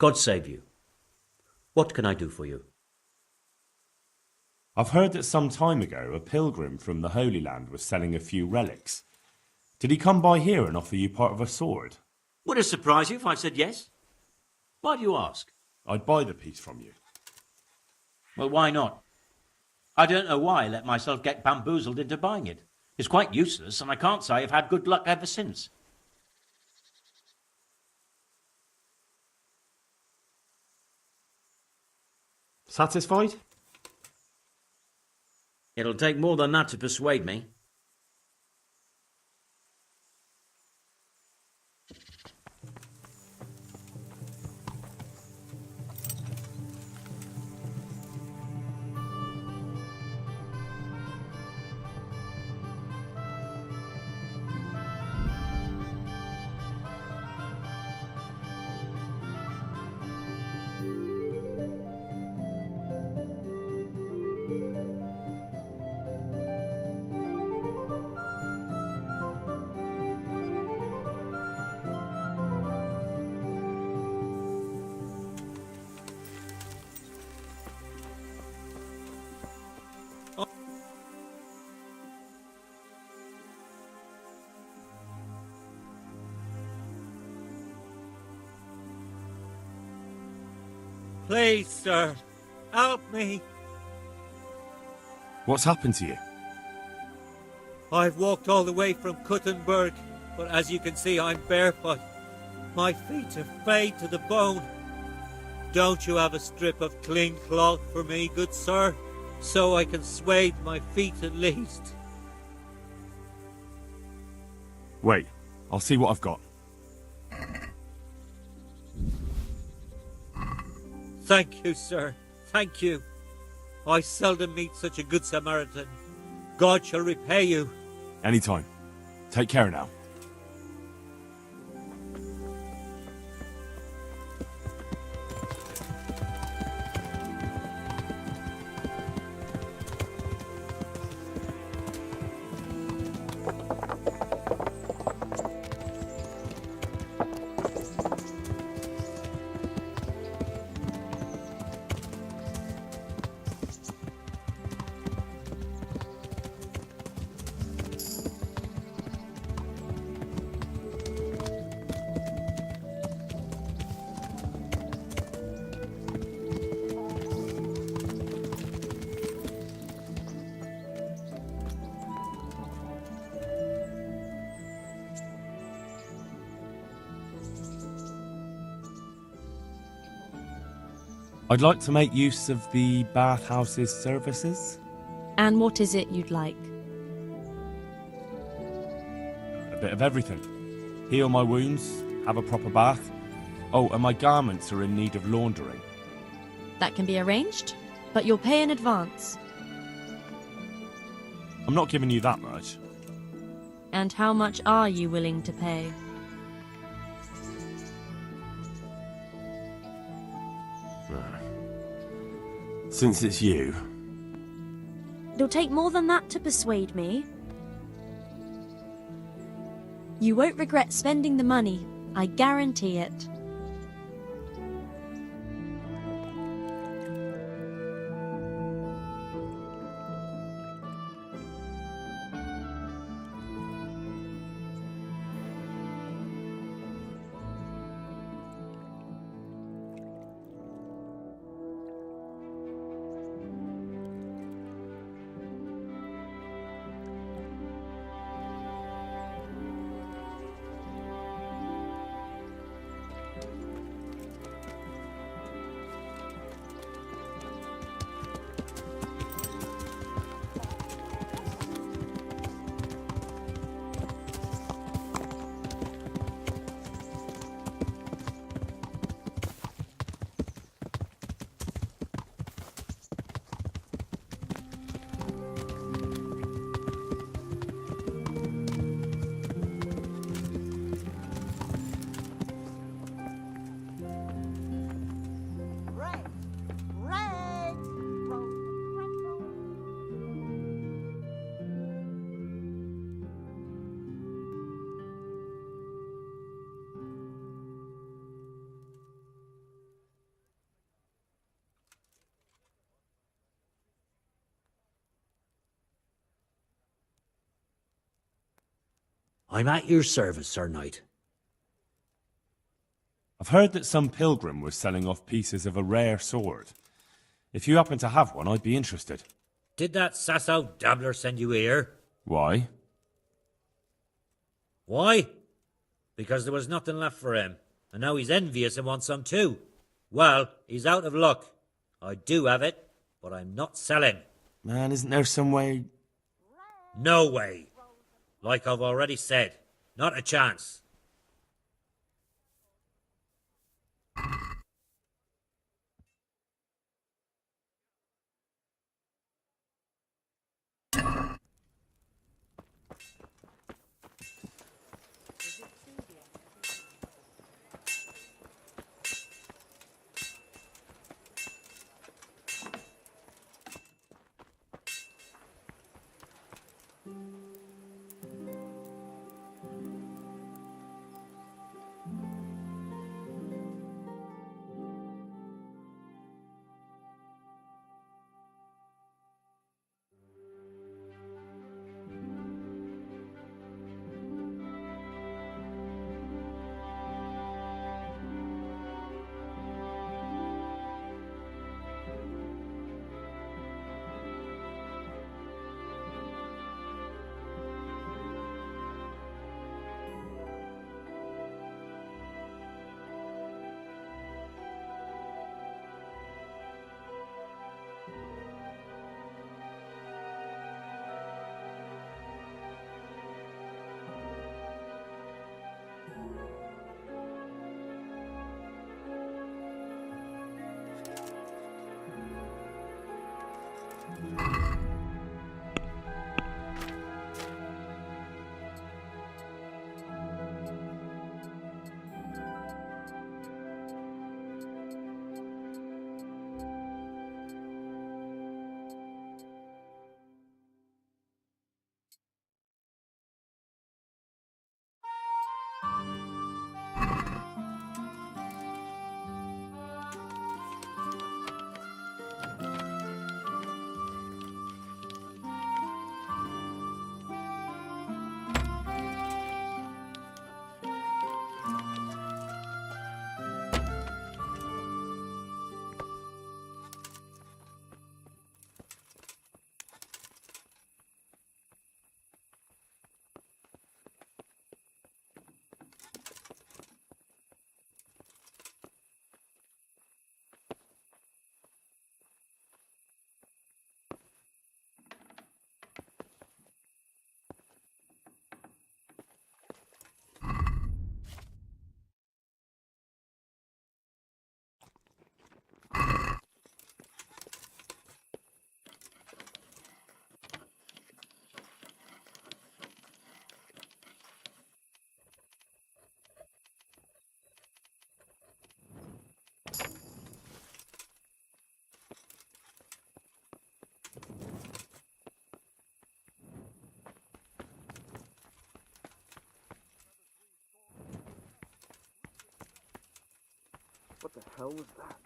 God save you. What can I do for you? I've heard that some time ago a pilgrim from the Holy Land was selling a few relics. Did he come by here and offer you part of a sword? Would it surprise you if I said yes? Why do you ask? I'd buy the piece from you. Well, why not? I don't know why I let myself get bamboozled into buying it. It's quite useless, and I can't say I've had good luck ever since. Satisfied? It'll take more than that to persuade me. Please, sir, help me. What's happened to you? I've walked all the way from Kuttenberg, but as you can see, I'm barefoot. My feet are frayed to the bone. Don't you have a strip of clean cloth for me, good sir, so I can swathe my feet at least? Wait, I'll see what I've got. Thank you, sir. Thank you. I seldom meet such a good Samaritan. God shall repay you. Anytime. Take care now. I'd like to make use of the bathhouse's services. And what is it you'd like? A bit of everything. Heal my wounds, have a proper bath. Oh, and my garments are in need of laundering. That can be arranged, but you'll pay in advance. I'm not giving you that much. And how much are you willing to pay? Since it's you. It'll take more than that to persuade me. You won't regret spending the money, I guarantee it. I'm at your service, Sir Knight. I've heard that some pilgrim was selling off pieces of a rare sword. If you happen to have one, I'd be interested. Did that Sasso dabbler send you here? Why? Why? Because there was nothing left for him, and now he's envious and wants some too. Well, he's out of luck. I do have it, but I'm not selling. Man, isn't there some way... No way. Like I've already said, not a chance. What the hell was that?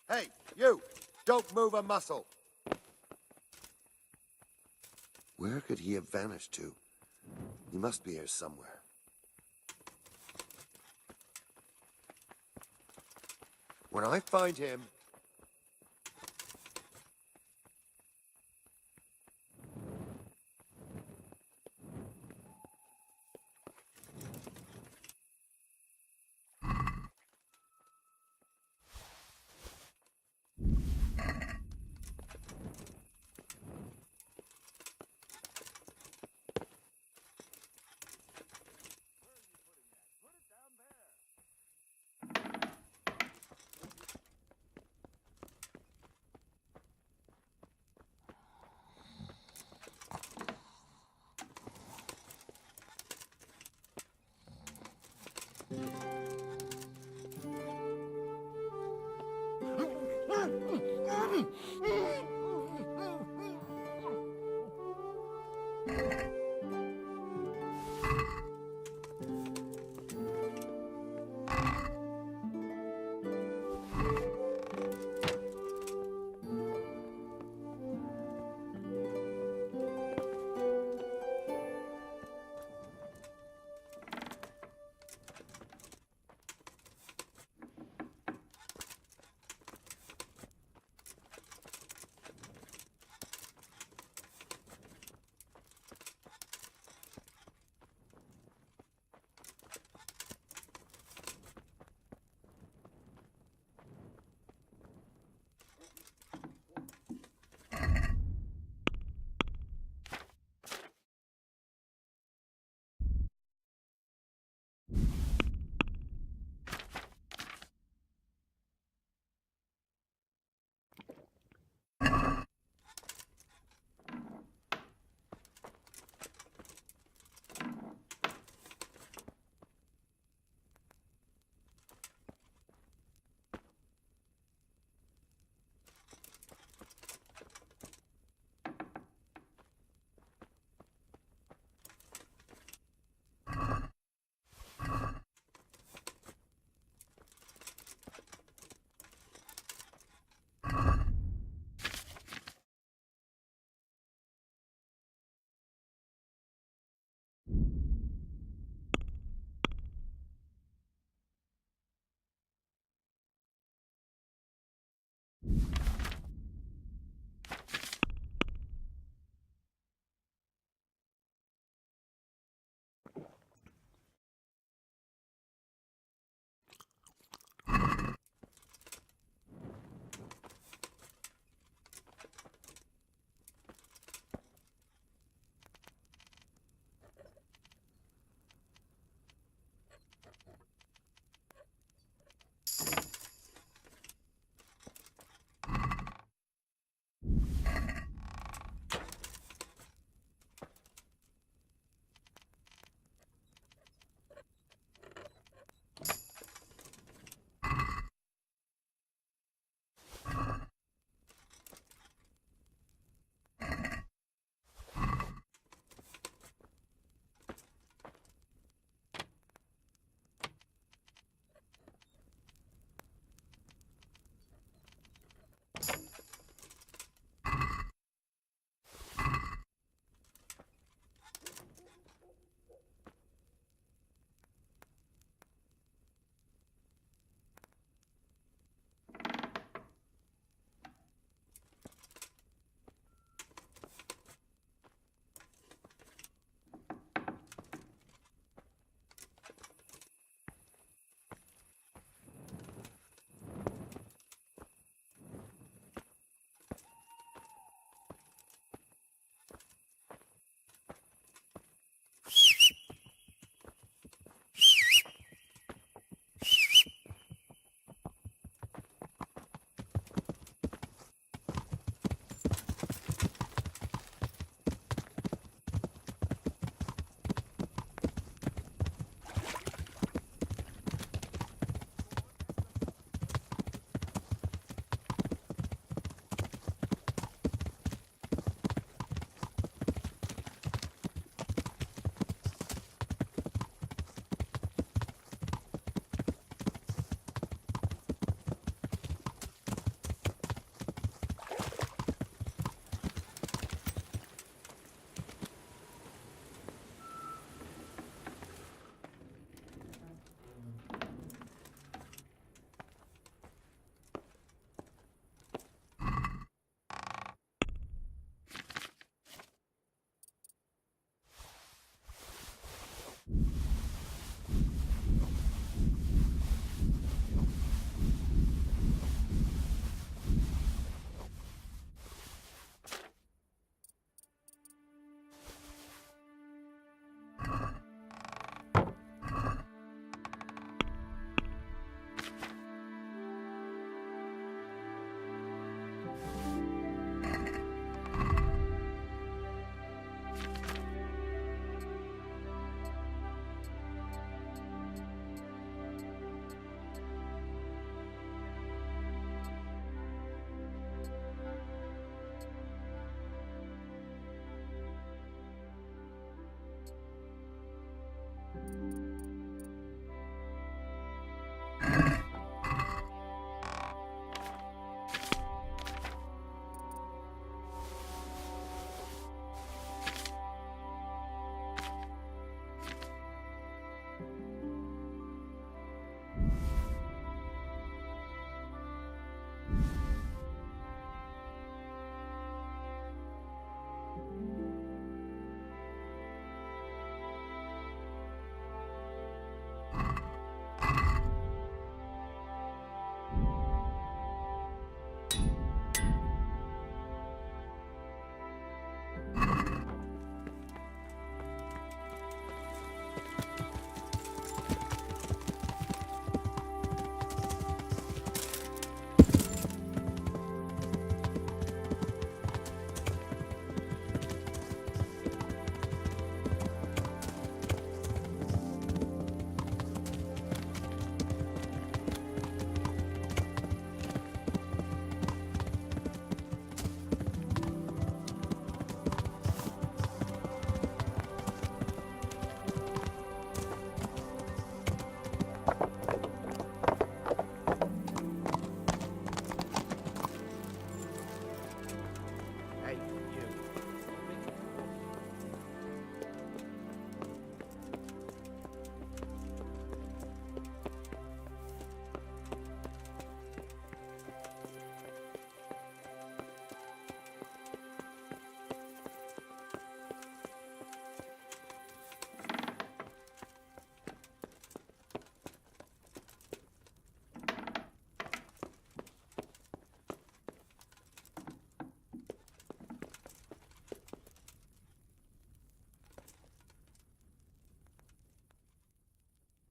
Hey, you! Don't move a muscle! Where could he have vanished to? He must be here somewhere. When I find him...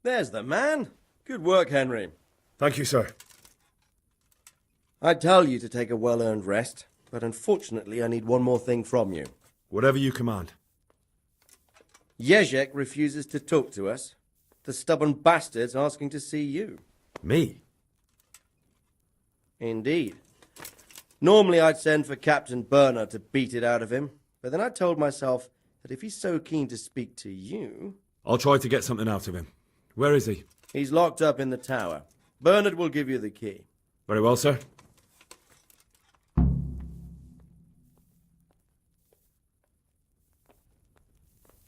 There's the man. Good work, Henry. Thank you, sir. I'd tell you to take a well-earned rest, but unfortunately I need one more thing from you. Whatever you command. Jezek refuses to talk to us. The stubborn bastard's asking to see you. Me? Indeed. Normally I'd send for Captain Burner to beat it out of him, but then I told myself that if he's so keen to speak to you... I'll try to get something out of him. Where is he? He's locked up in the tower. Bernard will give you the key. Very well, sir.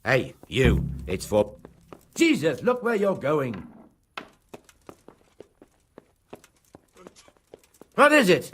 Hey, you. It's for... Jesus, look where you're going. What is it?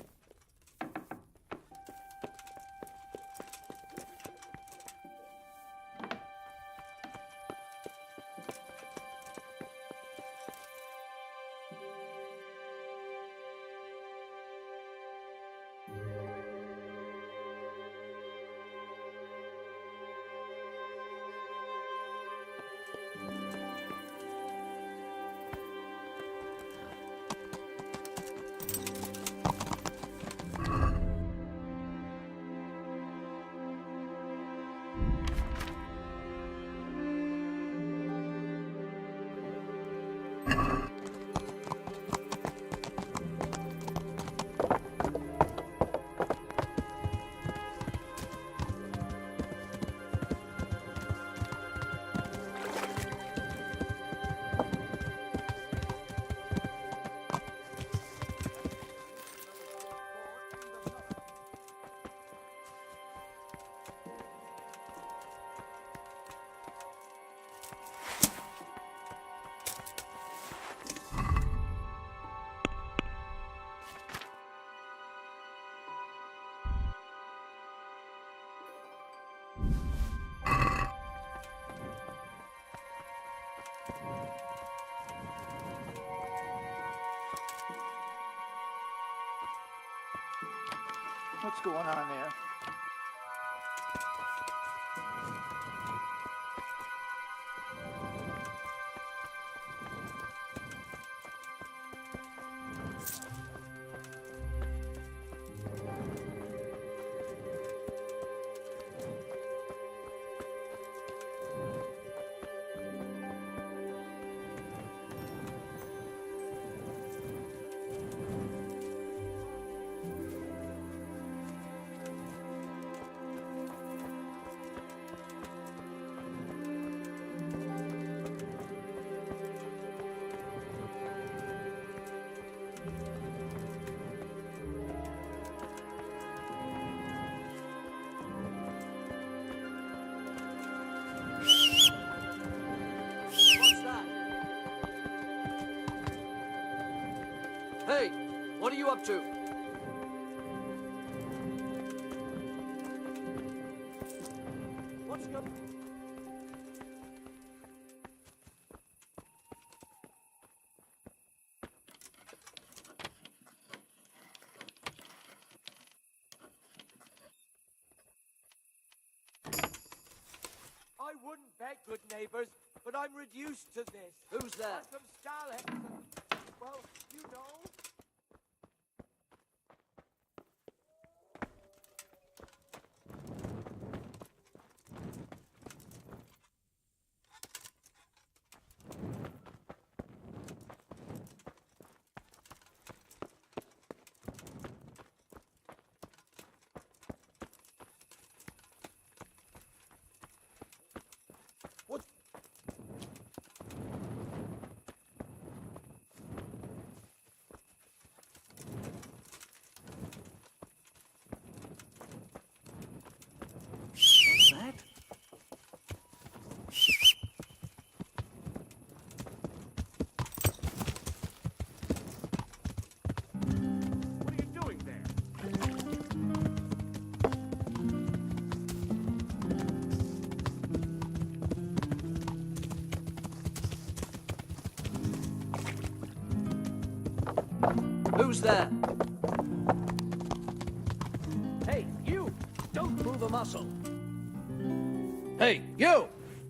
What's going on there? Hey, what are you up to? What's going... I wouldn't bet, good neighbors, but I'm reduced to this. Who's that? I'm from Starlet. Well, you know. Who's there? Hey, you! Don't move a muscle. Hey, you!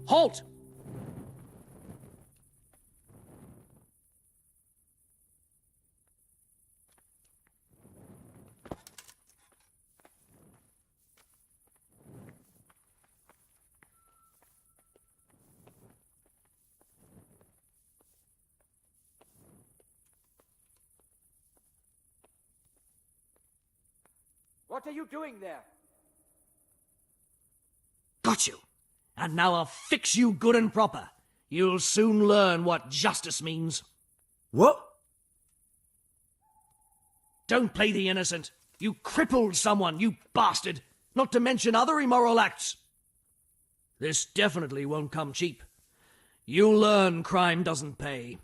Halt! What are you doing there? Got you. And now I'll fix you good and proper. You'll soon learn what justice means. What? Don't play the innocent. You crippled someone, you bastard. Not to mention other immoral acts. This definitely won't come cheap. You'll learn crime doesn't pay.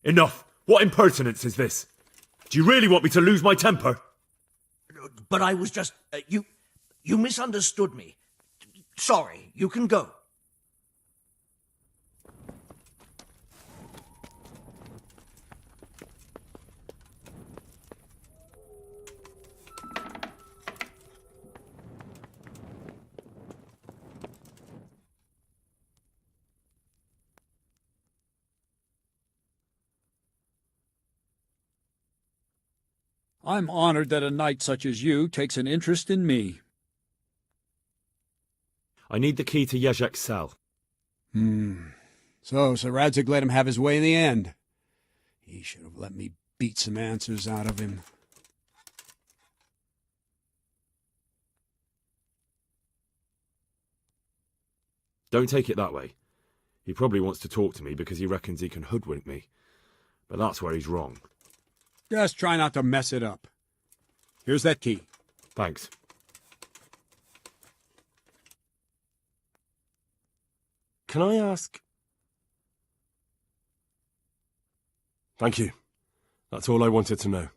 Enough! What impertinence is this? Do you really want me to lose my temper? But I was just... You misunderstood me. Sorry, you can go. I'm honored that a knight such as you takes an interest in me. I need the key to Jezek's cell. So Sir Radzig let him have his way in the end. He should have let me beat some answers out of him. Don't take it that way. He probably wants to talk to me because he reckons he can hoodwink me. But that's where he's wrong. Just try not to mess it up. Here's that key. Thanks. Can I ask? Thank you. That's all I wanted to know.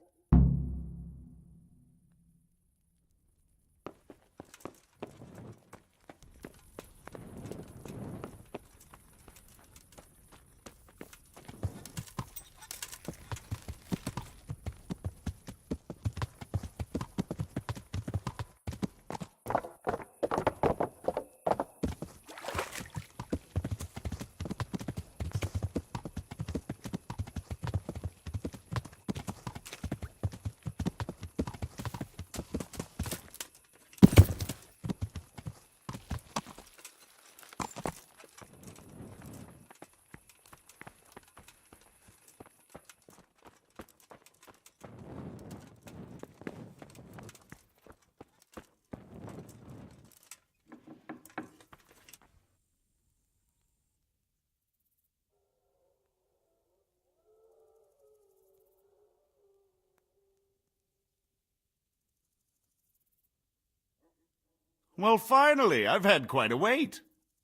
Well, finally, I've had quite a wait.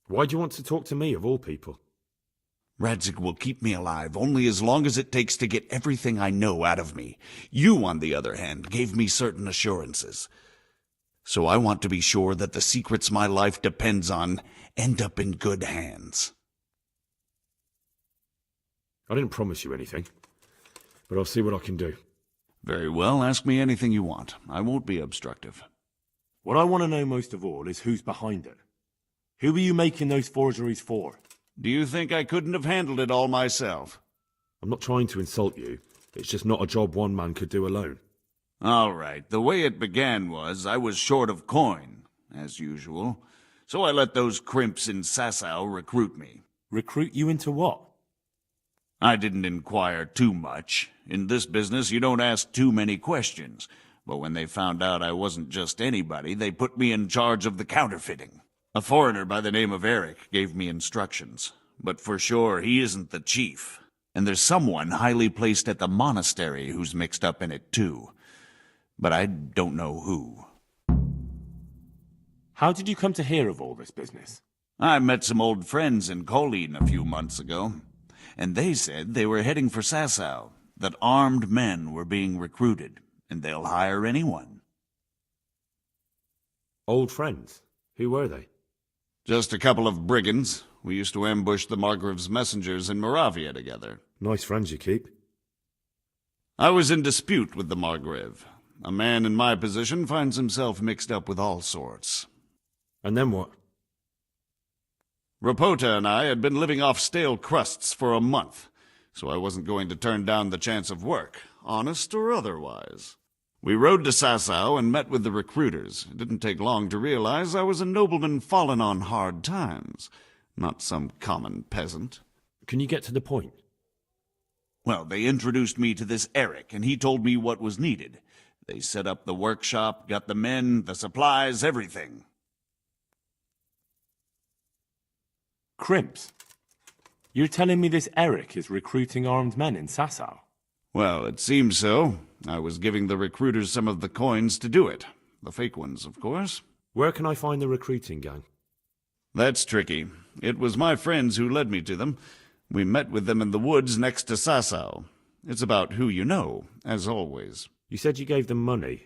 Why do you want to talk to me, of all people? Radzig will keep me alive only as long as it takes to get everything I know out of me. You, on the other hand, gave me certain assurances. So I want to be sure that the secrets my life depends on end up in good hands. I didn't promise you anything, but I'll see what I can do. Very well, ask me anything you want. I won't be obstructive. What I want to know most of all is who's behind it. Who are you making those forgeries for? Do you think I couldn't have handled it all myself? I'm not trying to insult you. It's just not a job one man could do alone. All right, the way it began was I was short of coin, as usual. So I let those crimps in Sasau recruit me. Recruit you into what? I didn't inquire too much. In this business, you don't ask too many questions. But when they found out I wasn't just anybody, they put me in charge of the counterfeiting. A foreigner by the name of Eric gave me instructions. But for sure, he isn't the chief. And there's someone highly placed at the monastery who's mixed up in it too. But I don't know who. How did you come to hear of all this business? I met some old friends in Colleen a few months ago. And they said they were heading for Sasau, that armed men were being recruited. And they'll hire anyone. Old friends? Who were they? Just a couple of brigands. We used to ambush the Margrave's messengers in Moravia together. Nice friends you keep. I was in dispute with the Margrave. A man in my position finds himself mixed up with all sorts. And then what? Rapota and I had been living off stale crusts for a month, so I wasn't going to turn down the chance of work, honest or otherwise. We rode to Sasau and met with the recruiters. It didn't take long to realize I was a nobleman fallen on hard times. not some common peasant. Can you get to the point? Well, they introduced me to this Eric, and he told me what was needed. They set up the workshop, got the men, the supplies, everything. Crimps? You're telling me this Eric is recruiting armed men in Sasau? Well, it seems so. I was giving the recruiters some of the coins to do it. The fake ones, of course. Where can I find the recruiting gang? That's tricky. It was my friends who led me to them. We met with them in the woods next to Sasau. It's about who you know, as always. You said you gave them money.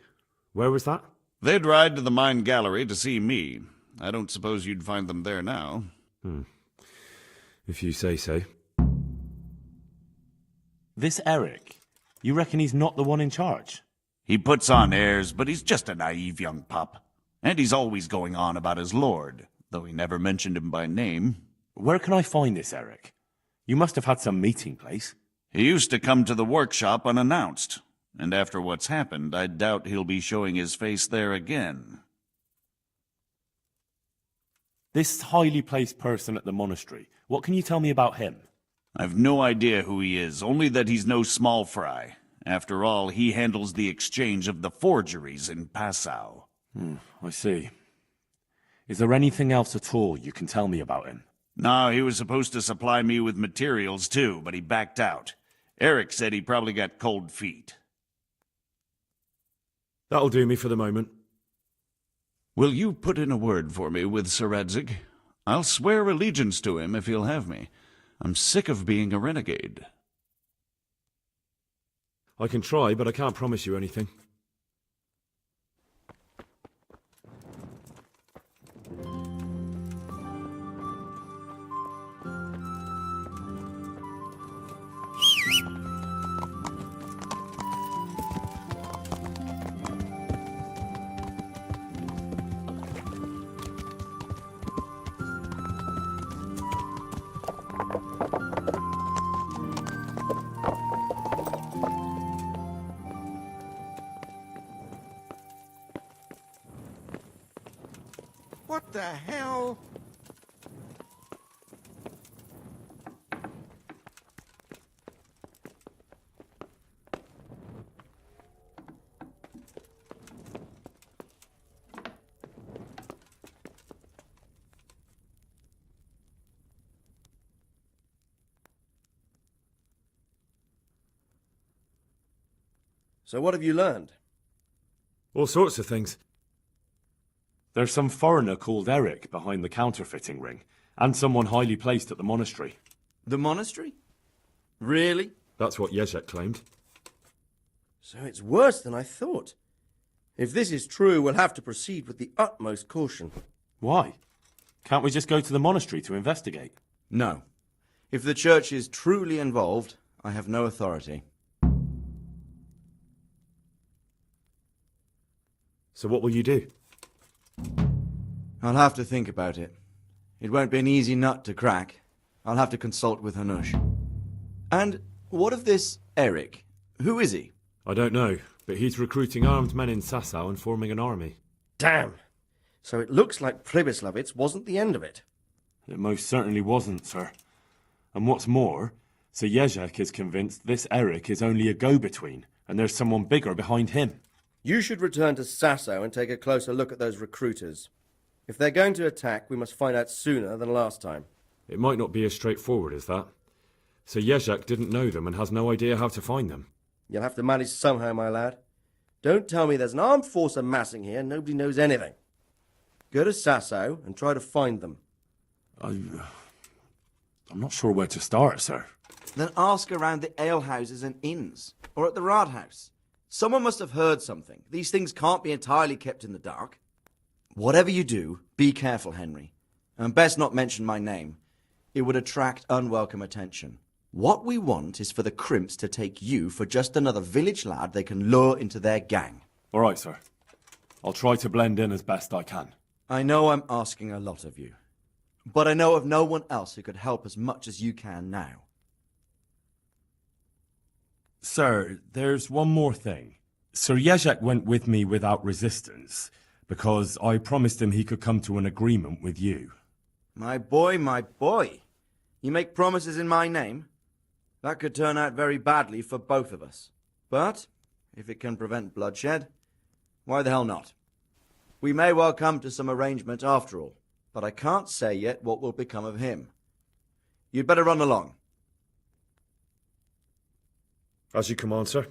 Where was that? They'd ride to the mine gallery to see me. I don't suppose you'd find them there now. If you say so. This Eric, you reckon he's not the one in charge? He puts on airs, but he's just a naive young pup. And he's always going on about his lord, though he never mentioned him by name. Where can I find this Eric? You must have had some meeting place. He used to come to the workshop unannounced, and after what's happened, I doubt he'll be showing his face there again. This highly placed person at the monastery, what can you tell me about him? I've no idea who he is, only that he's no small fry. After all, he handles the exchange of the forgeries in Passau. I see. Is there anything else at all you can tell me about him? No, he was supposed to supply me with materials too, but he backed out. Eric said he probably got cold feet. That'll do me for the moment. Will you put in a word for me with Sir Radzig? I'll swear allegiance to him if he'll have me. I'm sick of being a renegade. I can try, but I can't promise you anything. What the hell? So what have you learned? All sorts of things. There's some foreigner called Eric behind the counterfeiting ring, and someone highly placed at the monastery. The monastery? Really? That's what Jezek claimed. So it's worse than I thought. If this is true, we'll have to proceed with the utmost caution. Why? Can't we just go to the monastery to investigate? No. If the church is truly involved, I have no authority. So what will you do? I'll have to think about it. It won't be an easy nut to crack. I'll have to consult with Hanush. And what of this Eric? Who is he? I don't know, but he's recruiting armed men in Sasau and forming an army. Damn! So it looks like Pribyslavitz wasn't the end of it. It most certainly wasn't, sir. And what's more, Sir Jezek is convinced this Eric is only a go-between, and there's someone bigger behind him. You should return to Sasau and take a closer look at those recruiters. If they're going to attack, we must find out sooner than last time. It might not be as straightforward as that. Sir Jezek didn't know them and has no idea how to find them. You'll have to manage somehow, my lad. Don't tell me there's an armed force amassing here and nobody knows anything. Go to Sasau and try to find them. I'm not sure where to start, sir. Then ask around the alehouses and inns, or at the Rathaus. Someone must have heard something. These things can't be entirely kept in the dark. Whatever you do, be careful, Henry. And best not mention my name. It would attract unwelcome attention. What we want is for the crimps to take you for just another village lad they can lure into their gang. All right, sir. I'll try to blend in as best I can. I know I'm asking a lot of you, but I know of no one else who could help as much as you can now. Sir, there's one more thing. Sir Jezek went with me without resistance, because I promised him he could come to an agreement with you. My boy, my boy. You make promises in my name? That could turn out very badly for both of us. But, if it can prevent bloodshed, why the hell not? We may well come to some arrangement after all, but I can't say yet what will become of him. You'd better run along. As you command, sir.